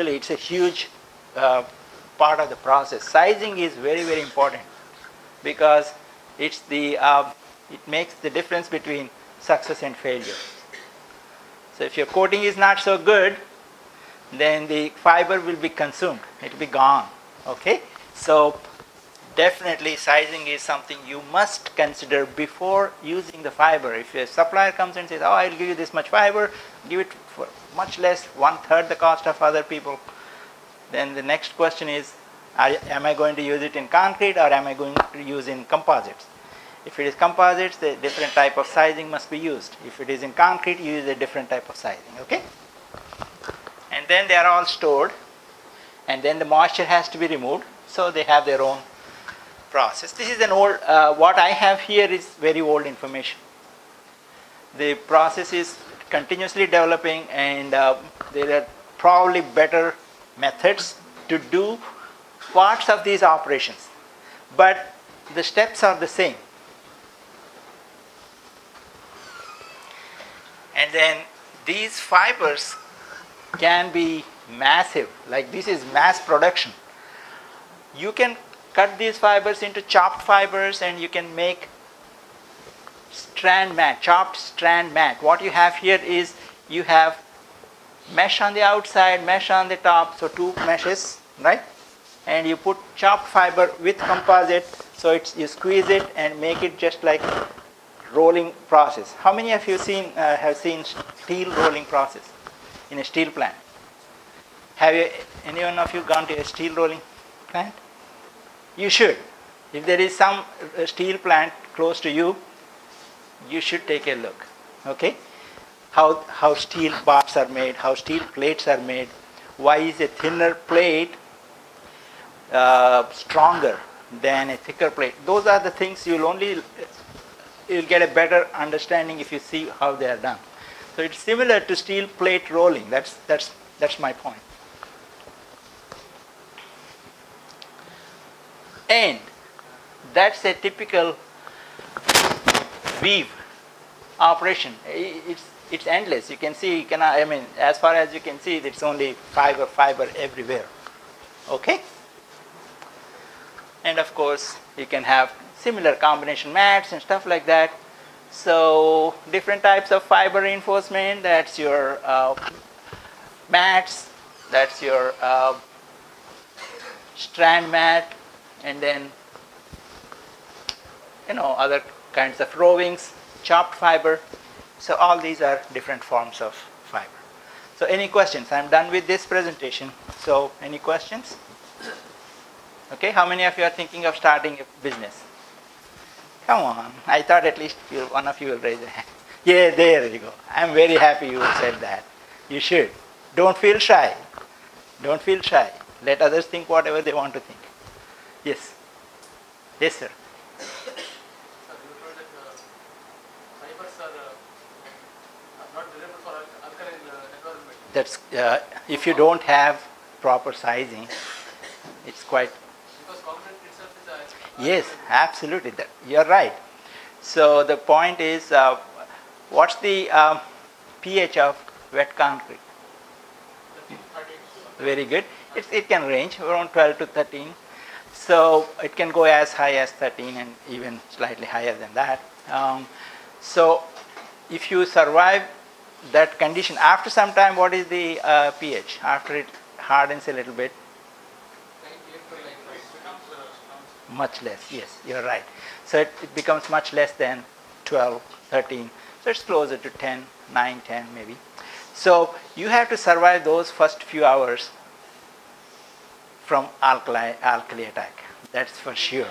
typically it's a huge part of the process. Sizing is very, very important because it's it makes the difference between success and failure. So if your coating is not so good, then the fiber will be consumed. It will be gone. Okay? So definitely sizing is something you must consider before using the fiber. If a supplier comes and says, oh, I'll give you this much fiber, give it for much less, 1/3 the cost of other people, then the next question is, am I going to use it in concrete or am I going to use in composites? If it is composites, the different type of sizing must be used. If it is in concrete, you use a different type of sizing. Okay? And then they are all stored, and then the moisture has to be removed, so they have their own process. This is an old, what I have here is very old information. The process is continuously developing, and there are probably better methods to do parts of these operations, but the steps are the same. And then these fibers can be massive, like this is mass production. You can cut these fibers into chopped fibers and you can make strand mat, chopped strand mat. What you have here is you have mesh on the outside, mesh on the top, so two meshes, right? And you put chopped fiber with composite, so you squeeze it and make it just like rolling process. How many of you have seen steel rolling process in a steel plant? Have anyone of you gone to a steel rolling plant? You should. If there is some steel plant close to you, you should take a look. Okay? How steel bars are made, how steel plates are made, why is a thinner plate stronger than a thicker plate. Those are the things you'll get a better understanding if you see how they are done. So it's similar to steel plate rolling. That's my point. And that's a typical weave operation. It's endless. You can see, as far as you can see, it's only fiber everywhere. Okay? And of course, you can have similar combination mats and stuff like that. So different types of fiber reinforcement, that's your mats, that's your strand mat, and then other kinds of rovings, chopped fiber. So all these are different forms of fiber. So any questions? I'm done with this presentation. So any questions? Okay, how many of you are thinking of starting a business? Come on, I thought at least one of you will raise a hand. Yeah, there you go. I'm very happy you said that. You should. Don't feel shy. Don't feel shy. Let others think whatever they want to think. Yes. Yes, sir. That's if you don't have proper sizing, it's quite. Because concrete itself is yes, absolutely. You're right. So the point is, what's the pH of wet concrete? 13. Very good. It can range around 12 to 13. So it can go as high as 13 and even slightly higher than that. So if you survive that condition, after some time, what is the pH? After it hardens a little bit? Much less, yes, you're right. So it becomes much less than 12, 13. So it's closer to 10, 9, 10 maybe. So you have to survive those first few hours from alkali attack. That's for sure.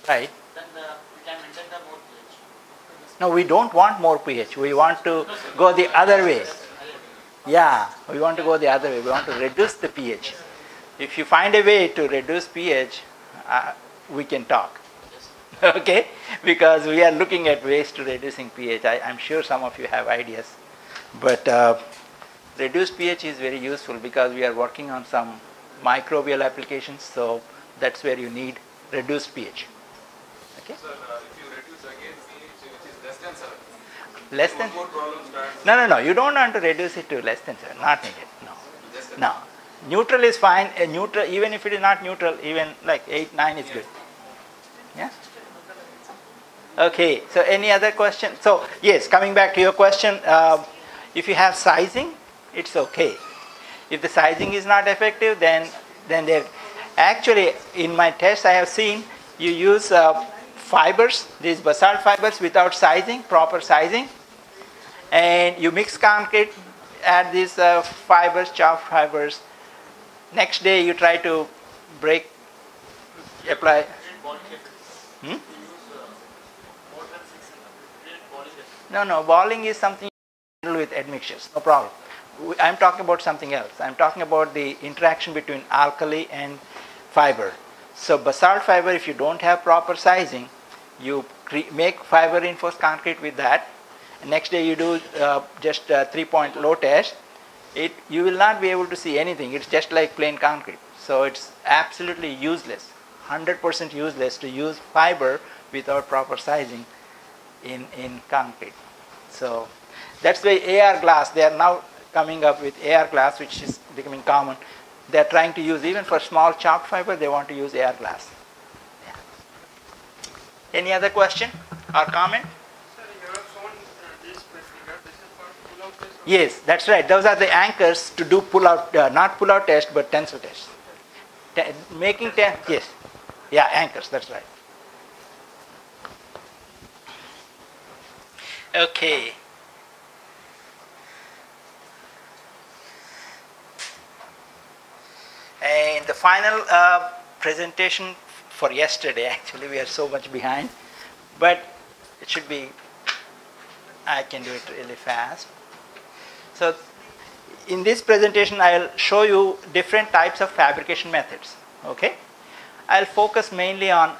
Right. Then we can maintain the more pH. No, we don't want more pH. We want to go the other way. Yeah, we want to go the other way. We want to reduce the pH. If you find a way to reduce pH, we can talk. Okay? Because we are looking at ways to reducing pH. I'm sure some of you have ideas. But reduced pH is very useful because we are working on some microbial applications. So that's where you need reduced pH. Okay? Sir, if you reduce again pH which is less than 7. Less than? One more problem starts. No. You don't want to reduce it to less than 7. Not needed. No. Neutral is fine. Neutral, even if it is not neutral, even like 8, 9 is good. Yeah. Okay. So any other question? So yes, coming back to your question, if you have sizing, it's okay. If the sizing is not effective, then there. Actually, in my test, I have seen you use fibers, these basalt fibers without sizing, proper sizing, and you mix concrete, add these fibers, chopped fibers. Next day, you try to break, apply. Hmm? No. Balling is something you handle with admixtures. No problem. I'm talking about something else. I'm talking about the interaction between alkali and fiber. So basalt fiber, if you don't have proper sizing, you make fiber reinforced concrete with that. Next day you do just a 3-point low test. You will not be able to see anything. It's just like plain concrete. So it's absolutely useless, 100% useless to use fiber without proper sizing in concrete. So that's why AR glass, they are now coming up with AR glass, which is becoming common. They are trying to use, even for small chopped fiber, they want to use AR glass. Yeah. Any other question or comment? Sir, you have shown this figure. This is for pull-out test. Yes, that's right. Those are the anchors to do pull-out, not pull-out test, but tensile test. Making yes. Yeah, anchors, that's right. Okay. And the final presentation for yesterday, actually we are so much behind, but it should be, I can do it really fast. So in this presentation I'll show you different types of fabrication methods. Okay, I'll focus mainly on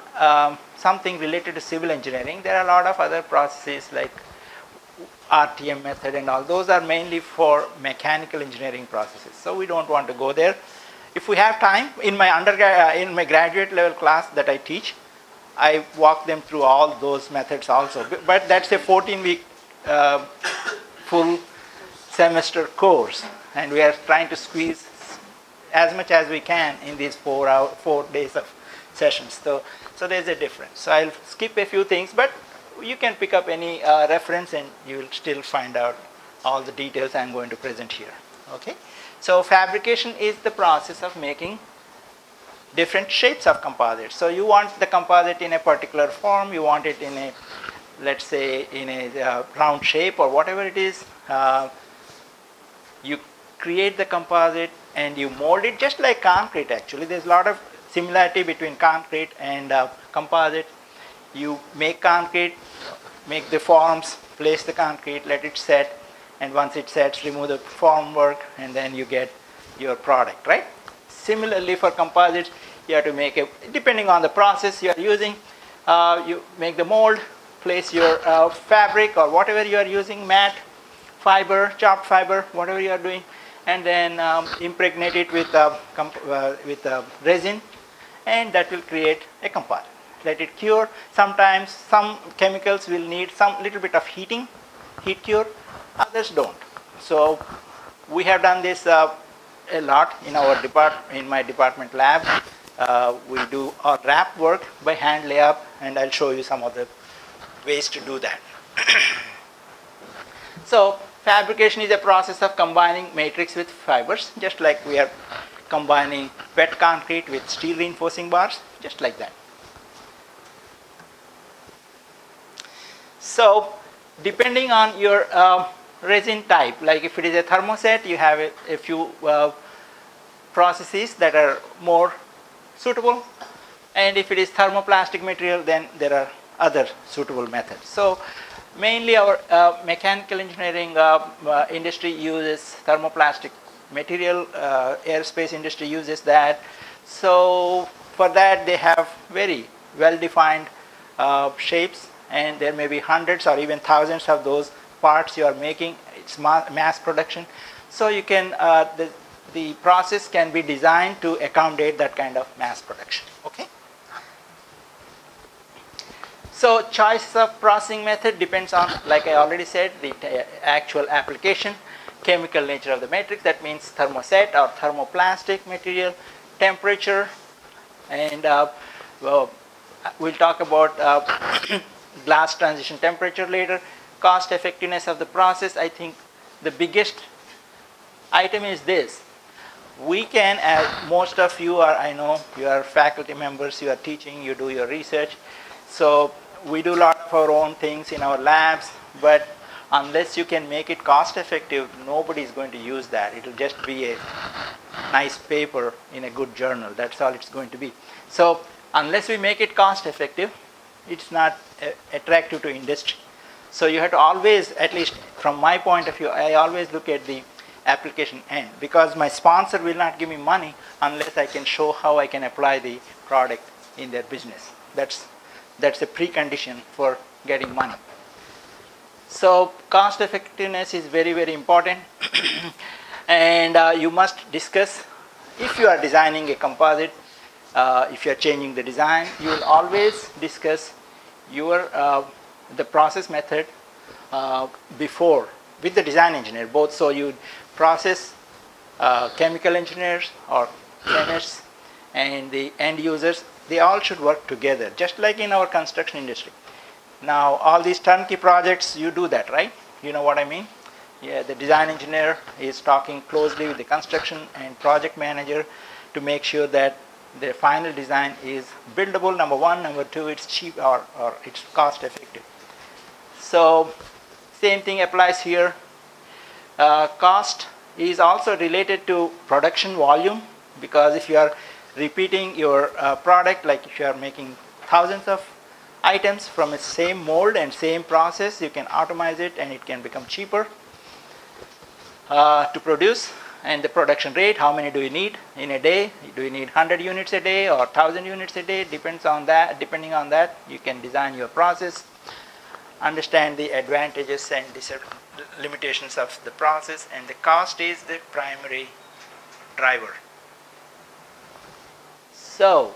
something related to civil engineering. There are a lot of other processes like RTM method and all. Those are mainly for mechanical engineering processes, so we don't want to go there. If we have time, in my graduate level class that I teach, I walk them through all those methods also. But that's a 14-week full semester course, and we are trying to squeeze as much as we can in these 4 days of sessions. So there's a difference. So I'll skip a few things, but you can pick up any reference and you will still find out all the details I'm going to present here. Okay. So fabrication is the process of making different shapes of composites. So you want the composite in a particular form, you want it in a, let's say, in a round shape or whatever it is. You create the composite and you mold it just like concrete actually. There's a lot of similarity between concrete and composite. You make concrete, make the forms, place the concrete, let it set, and once it sets, remove the form work, and then you get your product, right? Similarly for composites, you have to make a, depending on the process you are using, you make the mold, place your fabric or whatever you are using, mat, fiber, chopped fiber, whatever you are doing, and then impregnate it with resin, and that will create a composite. Let it cure. Sometimes some chemicals will need some little bit of heat cure, others don't. So we have done this a lot in our in my department lab. We do our wrap work by hand layup, and I'll show you some of the ways to do that. So fabrication is a process of combining matrix with fibers, just like we are combining wet concrete with steel reinforcing bars, just like that. So depending on your resin type, like if it is a thermoset, you have a few processes that are more suitable, and if it is thermoplastic material, then there are other suitable methods. So mainly our mechanical engineering industry uses thermoplastic material, aerospace industry uses that. So for that they have very well defined shapes, and there may be hundreds or even thousands of those parts you are making. It's mass production, so you can the process can be designed to accommodate that kind of mass production. Okay. So choice of processing method depends on, like I already said, the actual application, chemical nature of the matrix, that means thermoset or thermoplastic material, temperature, and well, we'll talk about glass transition temperature later, cost effectiveness of the process. I think the biggest item is this. We can, as most of you are, I know you are faculty members, you are teaching, you do your research, so we do a lot of our own things in our labs, but unless you can make it cost effective, nobody is going to use that. It will just be a nice paper in a good journal. That's all it's going to be. So unless we make it cost effective, it's not attractive to industry. So you have to always, at least from my point of view, I always look at the application end, because my sponsor will not give me money unless I can show how I can apply the product in their business. That's a precondition for getting money. So cost effectiveness is very, very important. And you must discuss, if you are designing a composite, if you are changing the design, you will always discuss your the process method before with the design engineer both. So you process chemical engineers or chemists and the end users, they all should work together, just like in our construction industry. Now all these turnkey projects, you do that, right? You know what I mean? Yeah, the design engineer is talking closely with the construction and project manager to make sure that the final design is buildable, number one. Number two, it's cheap or it's cost effective. So same thing applies here. Cost is also related to production volume, because if you are repeating your product, like if you are making thousands of items from the same mold and same process, you can automate it and it can become cheaper to produce. And the production rate, how many do you need in a day? Do you need 100 units a day or 1,000 units a day? Depends on that. Depending on that, you can design your process, understand the advantages and limitations of the process, and the cost is the primary driver. So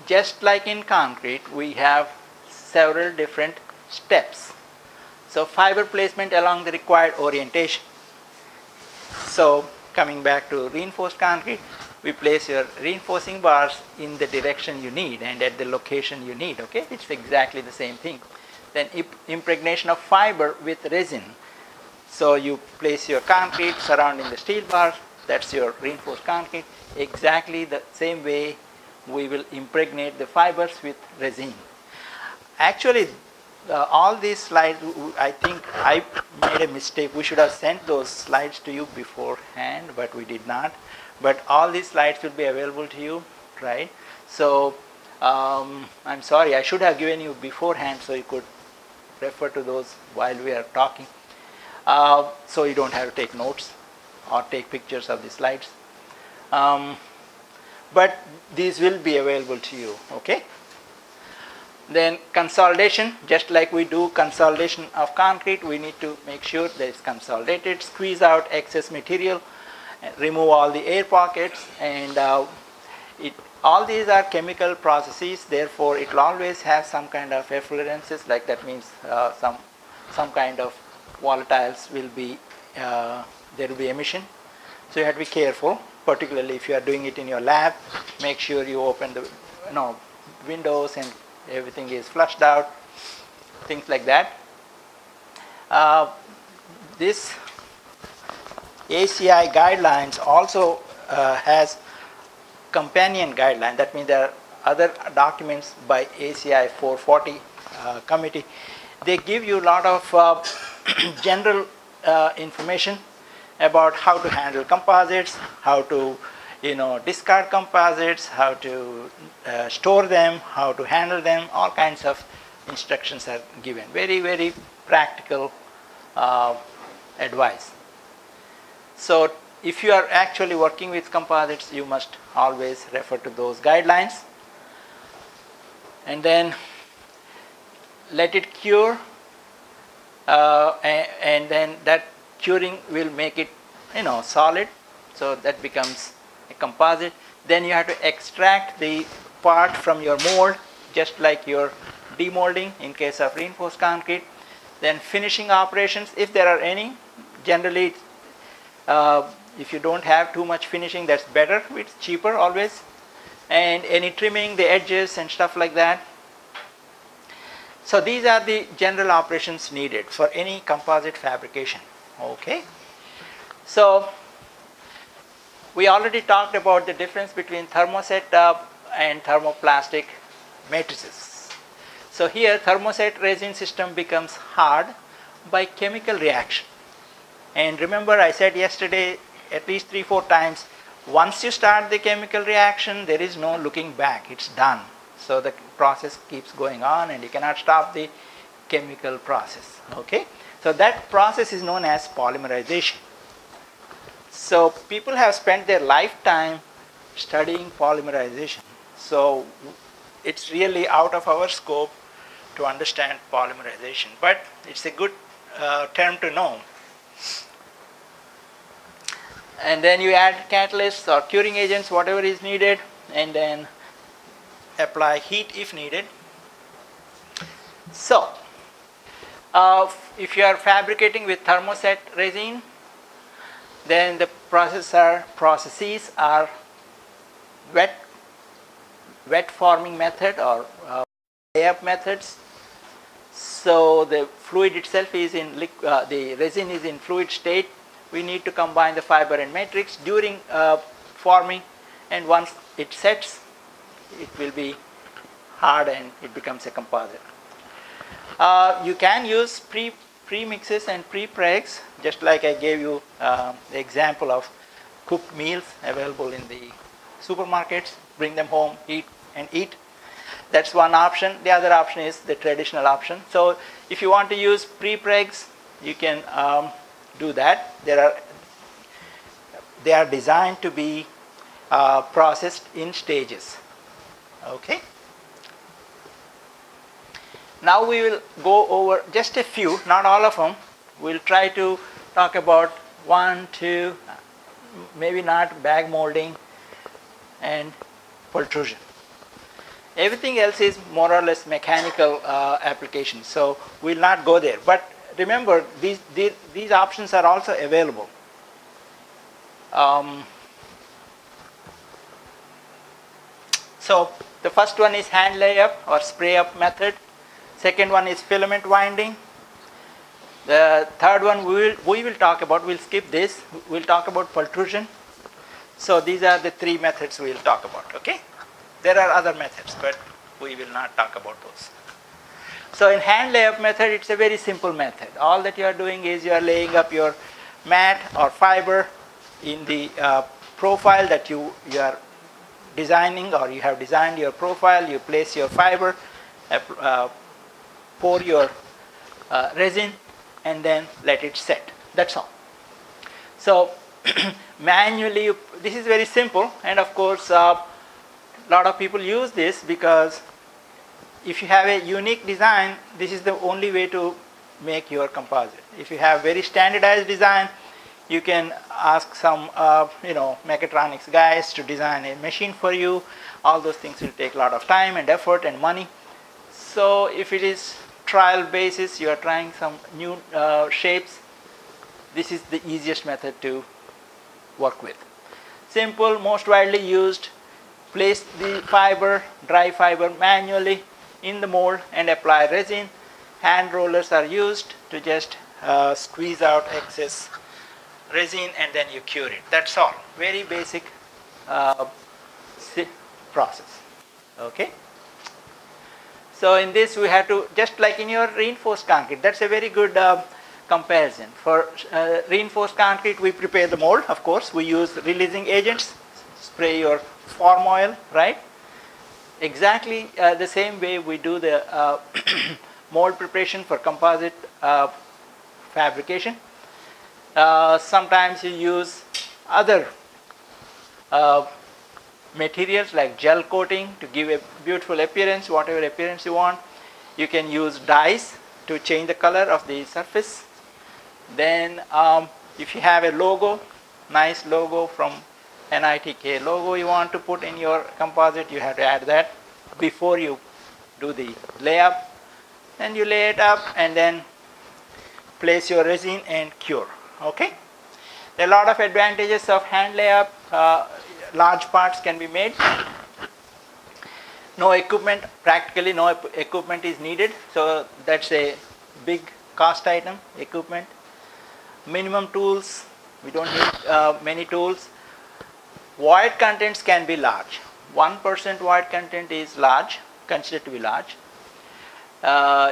just like in concrete, we have several different steps. So fiber placement along the required orientation. So coming back to reinforced concrete, we place your reinforcing bars in the direction you need and at the location you need. Okay, it's exactly the same thing. Then impregnation of fiber with resin. So you place your concrete surrounding the steel bar, that's your reinforced concrete. Exactly the same way we will impregnate the fibers with resin. Actually, all these slides, I think I made a mistake. We should have sent those slides to you beforehand, but we did not. But all these slides will be available to you, right? So I'm sorry, I should have given you beforehand so you could refer to those while we are talking. So you don't have to take notes or take pictures of the slides. But these will be available to you, okay? Then consolidation, just like we do consolidation of concrete, we need to make sure that it's consolidated, squeeze out excess material, remove all the air pockets, and all these are chemical processes, therefore it will always have some kind of effluences, like that means some kind of volatiles will be, there will be emission. So you have to be careful, particularly if you are doing it in your lab. Make sure you open the windows and everything is flushed out, things like that. This ACI guidelines also has companion guideline. That means there are other documents by ACI 440 committee. They give you a lot of general information about how to handle composites, how to discard composites, how to store them, how to handle them. All kinds of instructions are given. Very, very practical advice. So if you are actually working with composites, you must always refer to those guidelines. And then let it cure, and then that curing will make it solid, so that becomes a composite. Then you have to extract the part from your mold, just like your demolding in case of reinforced concrete. Then finishing operations, if there are any, generally if you don't have too much finishing, that's better, it's cheaper always. And any trimming the edges and stuff like that. So these are the general operations needed for any composite fabrication. Okay. So we already talked about the difference between thermoset and thermoplastic matrices. So here thermoset resin system becomes hard by chemical reaction. And remember, I said yesterday at least 3-4 times, once you start the chemical reaction, there is no looking back, it's done. So the process keeps going on and you cannot stop the chemical process. Okay? So that process is known as polymerization. So people have spent their lifetime studying polymerization. So it's really out of our scope to understand polymerization, but it's a good term to know. And then you add catalysts or curing agents, whatever is needed, and then apply heat if needed. So if you are fabricating with thermoset resin, then the processes are wet forming method or layup methods. So the fluid itself is in the resin is in fluid state. We need to combine the fiber and matrix during forming, and once it sets, it will be hard and it becomes a composite. You can use pre-mixes and pre-pregs, just like I gave you the example of cooked meals available in the supermarkets. Bring them home, eat. That's one option. The other option is the traditional option. So if you want to use pre-pregs, you can do that. They are designed to be processed in stages. Okay. Now we will go over just a few, not all of them. We'll try to talk about 1, 2, maybe not, bag molding and pultrusion. Everything else is more or less mechanical applications, so we'll not go there. But remember, these options are also available. So the first one is hand layup or spray up method. Second one is filament winding. The third one we will talk about, we'll skip this, we'll talk about pultrusion. So these are the 3 methods we'll talk about, okay? There are other methods, but we will not talk about those. So in hand layup method, it's a very simple method. All that you are doing is you are laying up your mat or fiber in the profile that you are designing, or you have designed your profile. You place your fiber, pour your resin, and then let it set. That's all. So manually, this is very simple, and of course a lot of people use this because if you have a unique design, this is the only way to make your composite. If you have very standardized design, you can ask some mechatronics guys to design a machine for you. All those things will take a lot of time and effort and money. So if it is trial basis, you are trying some new shapes, this is the easiest method to work with. Simple, most widely used. Place the fiber, dry fiber, manually in the mold and apply resin. Hand rollers are used to just squeeze out excess resin and then you cure it. That's all. Very basic process. Okay. So in this we have to, just like in your reinforced concrete, that's a very good comparison. For reinforced concrete, we prepare the mold, of course. We use releasing agents, spray your form oil, right? Exactly the same way we do the mold preparation for composite fabrication. Sometimes you use other materials like gel coating to give a beautiful appearance, whatever appearance you want. You can use dyes to change the color of the surface. Then if you have a logo, nice logo from NITK logo you want to put in your composite, you have to add that before you do the layup, and you lay it up and then place your resin and cure. Okay? There are a lot of advantages of hand layup. Large parts can be made. No equipment, practically no equipment is needed, so that's a big cost item, equipment. Minimum tools, we don't need many tools. Void contents can be large. 1% void content is large, considered to be large.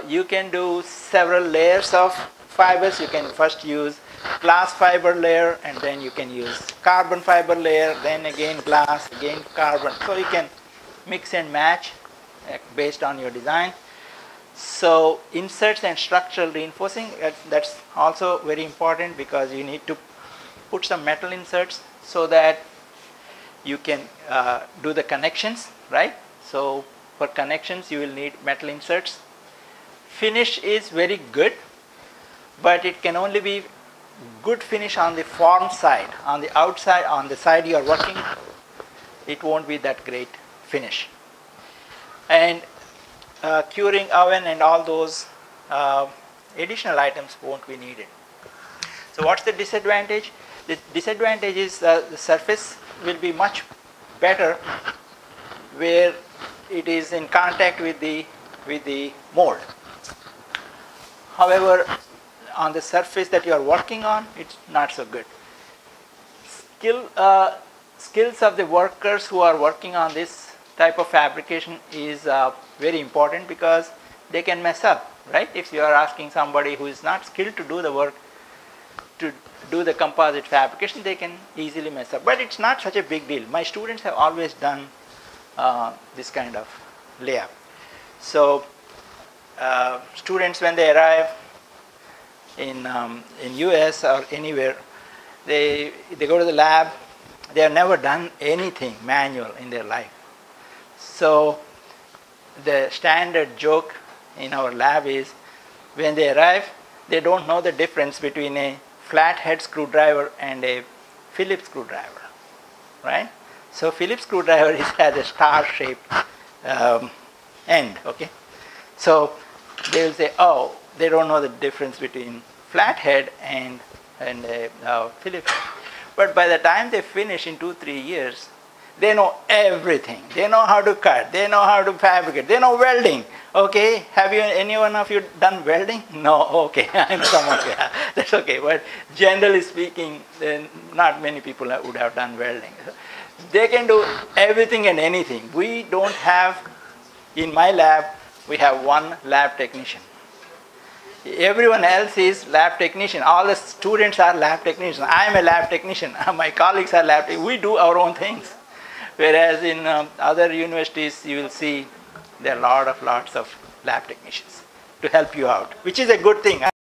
You can do several layers of fibers. You can first use glass fiber layer, and then you can use carbon fiber layer, then again glass, again carbon. So you can mix and match based on your design. So inserts and structural reinforcing, that's also very important, because you need to put some metal inserts so that you can do the connections, right? So for connections you will need metal inserts. Finish is very good, but it can only be good finish on the form side. On the outside, on the side you are working, it won't be that great finish. And curing oven and all those additional items won't be needed. So what's the disadvantage? The disadvantage is the surface will be much better where it is in contact with the mold. However, on the surface that you are working on, it's not so good. Skills of the workers who are working on this type of fabrication is very important, because they can mess up, right? If you are asking somebody who is not skilled to do the work to do the composite fabrication, they can easily mess up. But it's not such a big deal. My students have always done this kind of layup. So students, when they arrive in US or anywhere, they go to the lab. They have never done anything manual in their life. So the standard joke in our lab is, when they arrive, they don't know the difference between a flathead screwdriver and a Phillips screwdriver, right? So Phillips screwdriver has a star-shaped end, okay? So they will say, oh, they don't know the difference between flathead and a Phillips. But by the time they finish in 2-3 years, they know everything. They know how to cut. They know how to fabricate. They know welding. Okay, have you, any one of you done welding? No, okay, I know some of you. That's okay. But generally speaking, not many people would have done welding. They can do everything and anything. We don't have, in my lab, we have one lab technician. Everyone else is lab technician. All the students are lab technicians. I am a lab technician. My colleagues are lab technicians. We do our own things. Whereas in other universities, you will see there are lots of lab technicians to help you out, which is a good thing.